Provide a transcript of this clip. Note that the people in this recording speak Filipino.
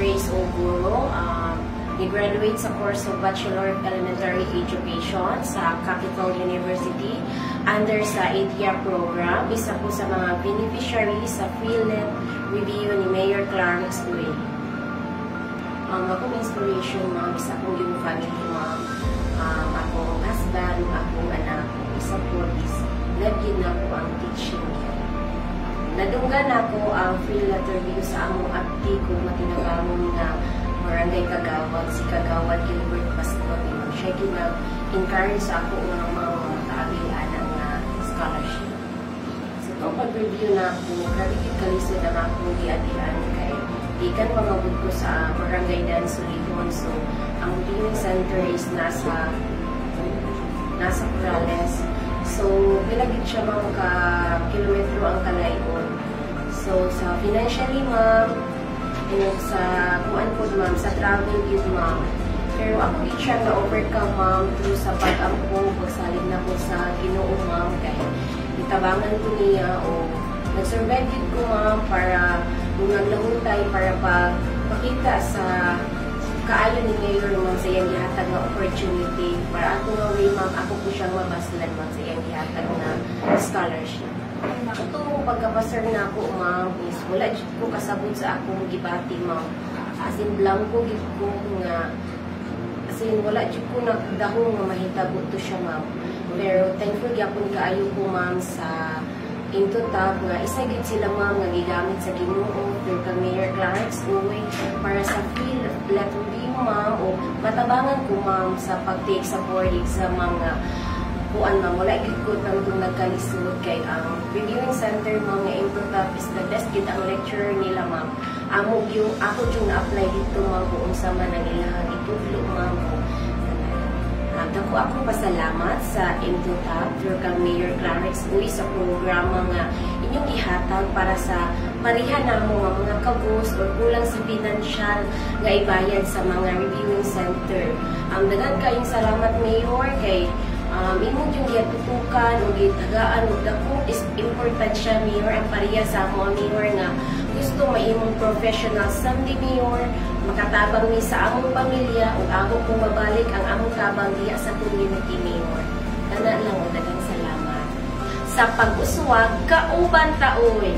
Grace Oguro. I-graduate sa course of Bachelor of Elementary Education sa Capital University under sa 8-year program. Isa po sa mga beneficiary sa PhilHealth review ni Mayor Clarence Uy. Akong inspiration, ma'am, isa po yung family, ma'am. Akong husband, akong anak, isa po is naging na po ang teaching niya. Nadunggan ako ang PhilHealth review sa among abdi kung matinabangon na Barangay Kagawad, si Kagawad Gilbert Pascual. Siya ginag-encourage sa ako ng mga mataabilan ng scholarship. So, itong pag-review na ako, grabe kalisod ang akong di-adian kay ikan pangabot ko sa Barangay Dan Solidon. So, ang viewing center is nasa Corrales. So, pilagid siya mga kilometro ang kalayon. So, sa financially, ma'am, sa kuan po, ma'am, sa travel yun, ma'am. Pero ako di siya na-overcome, ma'am, through sa pag-ampo, pagsalig na ko sa Ginoo, ma'am, kaya itabangan ko niya o nag-survive yun ko, ma'am, para naglahuntay, para pagpakita sa kaayo ni Mayor, ma'am, sa iyang ihatag na opportunity. Para ako nga way, ma'am, ako po siyang mabaslan, ma'am, sa iyang ihatag na scholarship. Itong pagkapasar na ako, ma'am, is wala ko kasabot sa akong gibati, ma'am. As in, blanco gid ko nga, as in, wala ko nagdahong nga mahitabo to siya, ma'am. Pero thankful gyapon kaayo ko, ma'am, sa into tab nga isa gid sila, ma'am, nga gigamit sa Ginoo through ka Mayor Clarence Uy para sa PhilHealth review, ma'am, o matabangan ko, ma'am, sa pag-take sa board exam, ma'am, nga kuan, ma'am, wala gid ko nang nagkalisod kay ang reviewing center, ma'am, nga Improtap is the best gid ang lecturer nila, ma'am. Ako yung na-apply dito, ma'am, kung sa man ang ilang itudlo, ma'am. Dako ako pasalamat sa Improtap through kang Mayor Clarence Uy sa programa nga inyong ihatag para sa parihan namo nga mga kabus o kulang sa financial nga ibayad sa mga reviewing center. Dagan kayong salamat, Mayor, kay imong yung giyatutukan o gitagaan o dako is important siya, Mayor, ang pariya sa mga Mayor nga gusto maimong professional someday, Mayor, makatabang ni sa among pamilya o ako kung mabalik ang among tabang diya sa community, Mayor. Kana lang o dagang salamat. Sa pag-uswag, kauban taoy.